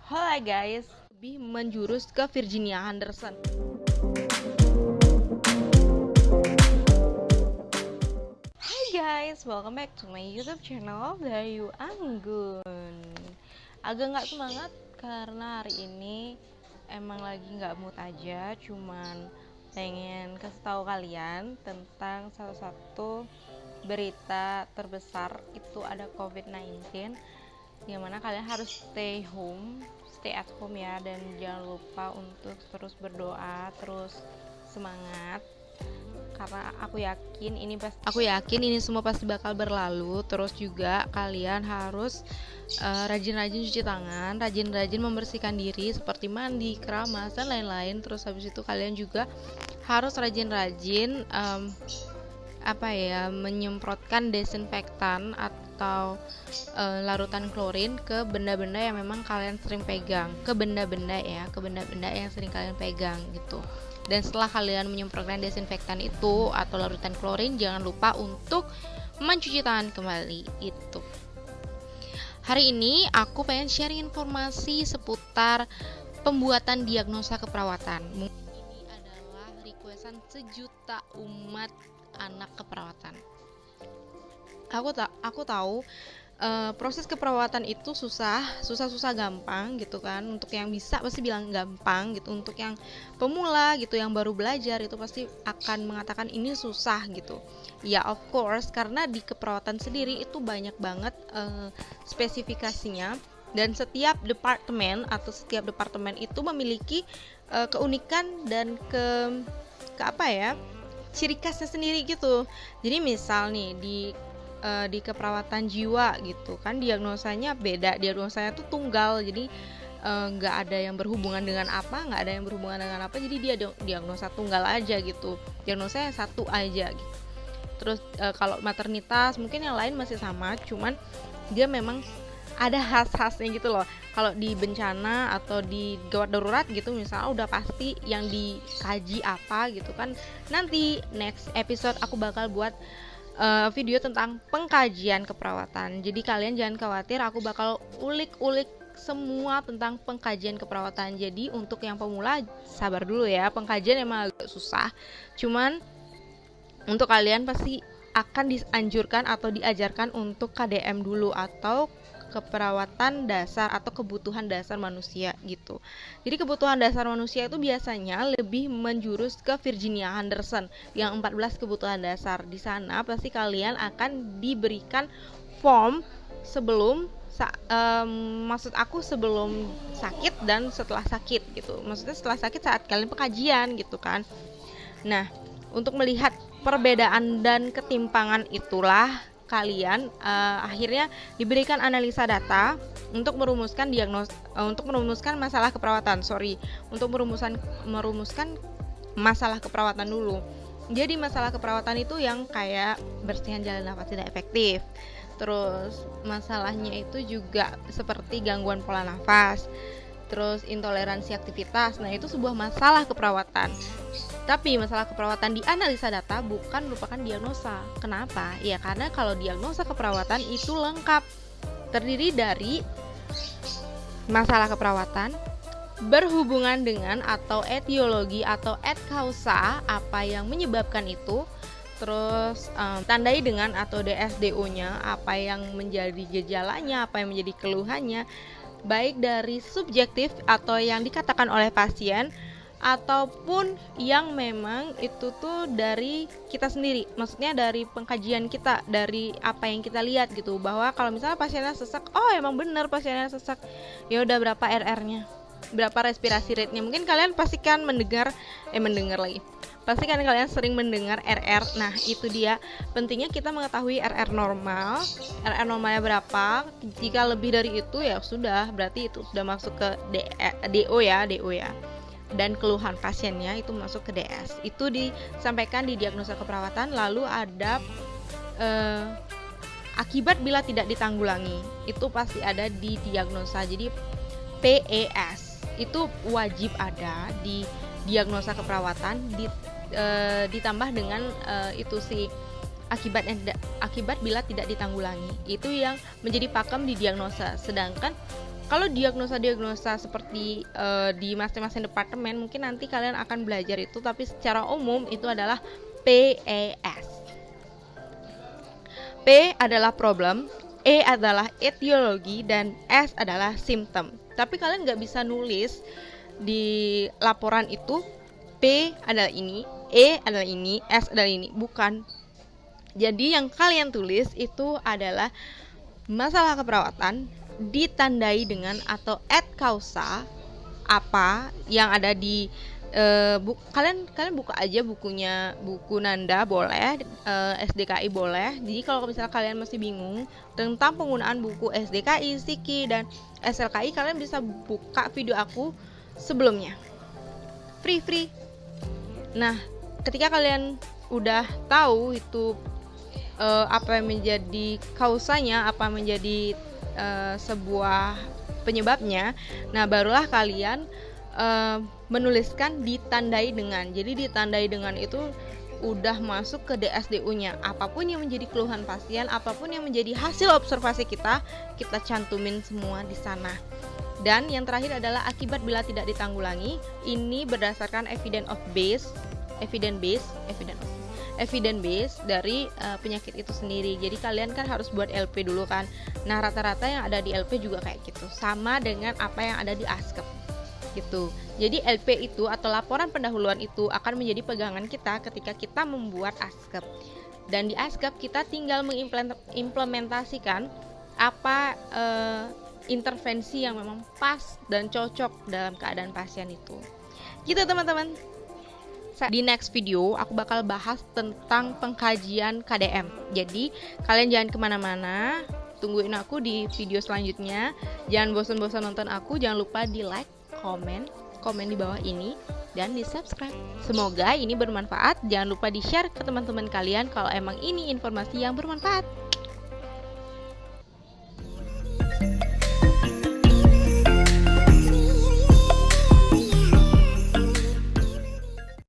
Halo guys, lebih menjurus ke Virginia Henderson. Hai guys, welcome back to my YouTube channel Dayu Anggun. Agak nggak semangat karena hari ini emang lagi nggak mood aja, cuman pengen kasih tahu kalian tentang salah satu berita terbesar itu ada COVID-19, yang mana kalian harus stay at home ya, dan jangan lupa untuk terus berdoa, terus semangat, karena aku yakin ini semua pasti bakal berlalu. Terus juga kalian harus rajin-rajin cuci tangan, rajin-rajin membersihkan diri seperti mandi, keramas dan lain-lain. Terus habis itu kalian juga harus rajin-rajin menyemprotkan desinfektan atau larutan klorin ke benda-benda yang memang kalian sering pegang, ke benda-benda yang sering kalian pegang gitu. Dan setelah kalian menyemprotkan desinfektan itu atau larutan klorin, jangan lupa untuk mencuci tangan kembali itu. Hari ini aku pengen sharing informasi seputar pembuatan diagnosa keperawatan. Ini adalah requestan sejuta umat anak keperawatan. Aku tahu proses keperawatan itu susah gampang gitu kan. Untuk yang bisa pasti bilang gampang gitu, untuk yang pemula gitu, yang baru belajar itu pasti akan mengatakan ini susah gitu. Ya of course, karena di keperawatan sendiri itu banyak banget spesifikasinya, dan setiap departemen itu memiliki keunikan dan ciri khasnya sendiri gitu. Jadi misal nih di keperawatan jiwa gitu kan, diagnosanya beda, diagnosanya tuh tunggal. Jadi nggak ada yang berhubungan dengan apa, jadi dia diagnosa tunggal aja gitu, diagnosanya satu aja gitu. Terus kalau maternitas mungkin yang lain masih sama, cuman dia memang ada khas-khasnya gitu loh. Kalau di bencana atau di gawat darurat gitu misalnya udah pasti yang dikaji apa gitu kan. Nanti next episode aku bakal buat video tentang pengkajian keperawatan. Jadi kalian jangan khawatir, aku bakal ulik-ulik semua tentang pengkajian keperawatan. Jadi untuk yang pemula sabar dulu ya, pengkajian emang agak susah. Cuman untuk kalian pasti akan dianjurkan atau diajarkan untuk KDM dulu, atau keperawatan dasar atau kebutuhan dasar manusia gitu. Jadi kebutuhan dasar manusia itu biasanya lebih menjurus ke Virginia Henderson yang 14 kebutuhan dasar. Di sana pasti kalian akan diberikan form sebelum sebelum sakit dan setelah sakit gitu. Maksudnya setelah sakit saat kalian pengkajian gitu kan. Nah, untuk melihat perbedaan dan ketimpangan itulah kalian akhirnya diberikan analisa data untuk merumuskan merumuskan masalah keperawatan dulu. Jadi masalah keperawatan itu yang kayak bersihan jalan nafas tidak efektif. Terus masalahnya itu juga seperti gangguan pola nafas, terus intoleransi aktivitas. Nah, itu sebuah masalah keperawatan. Tapi masalah keperawatan di analisa data bukan merupakan diagnosa. Kenapa? Ya karena kalau diagnosa keperawatan itu lengkap. Terdiri dari masalah keperawatan, berhubungan dengan atau etiologi atau et causa, apa yang menyebabkan itu. Terus tandai dengan atau DSDO-nya, apa yang menjadi gejalanya, apa yang menjadi keluhannya, baik dari subjektif atau yang dikatakan oleh pasien, ataupun yang memang itu tuh dari kita sendiri, maksudnya dari pengkajian kita, dari apa yang kita lihat gitu, bahwa kalau misalnya pasiennya sesak, oh emang bener pasiennya sesak, ya udah berapa RR-nya, berapa respirasi rate-nya. Mungkin kalian pasti kan pasti kan kalian sering mendengar RR. Nah, itu dia pentingnya kita mengetahui RR normalnya berapa. Jika lebih dari itu ya sudah, berarti itu sudah masuk ke DO ya. Dan keluhan pasiennya itu masuk ke DS. Itu disampaikan di diagnosa keperawatan. Lalu ada akibat bila tidak ditanggulangi, itu pasti ada di diagnosa. Jadi PES itu wajib ada di diagnosa keperawatan, ditambah dengan itu si akibat bila tidak ditanggulangi, itu yang menjadi pakem di diagnosa. Sedangkan Kalau diagnosa-diagnosa seperti di masing-masing departemen mungkin nanti kalian akan belajar itu, tapi secara umum itu adalah PES. P adalah problem, E adalah etiologi, dan S adalah symptom. Tapi kalian nggak bisa nulis di laporan itu P adalah ini, E adalah ini, S adalah ini. Bukan. Jadi yang kalian tulis itu adalah masalah keperawatan ditandai dengan atau et causa apa yang ada di kalian buka aja buku Nanda boleh, SDKI boleh. Jadi kalau misalnya kalian masih bingung tentang penggunaan buku SDKI, Siki, dan SLKI, kalian bisa buka video aku sebelumnya, free. Nah, ketika kalian udah tahu itu apa yang menjadi kausanya, apa menjadi sebuah penyebabnya, nah barulah kalian menuliskan ditandai dengan. Jadi ditandai dengan itu udah masuk ke DSDU-nya. Apapun yang menjadi keluhan pasien, apapun yang menjadi hasil observasi kita cantumin semua di sana. Dan yang terakhir adalah akibat bila tidak ditanggulangi. Ini berdasarkan evidence base dari penyakit itu sendiri. Jadi kalian kan harus buat LP dulu kan. Nah, rata-rata yang ada di LP juga kayak gitu, sama dengan apa yang ada di ASKEP gitu. Jadi LP itu atau laporan pendahuluan itu akan menjadi pegangan kita ketika kita membuat ASKEP. Dan di ASKEP kita tinggal mengimplementasikan apa intervensi yang memang pas dan cocok dalam keadaan pasien itu. Gitu teman-teman. Di next video aku bakal bahas tentang pengkajian KDM. Jadi kalian jangan kemana-mana, tungguin aku di video selanjutnya. Jangan bosan-bosan nonton aku, jangan lupa di like, komen di bawah ini, dan di subscribe. Semoga ini bermanfaat. Jangan lupa di share ke teman-teman kalian kalau emang ini informasi yang bermanfaat.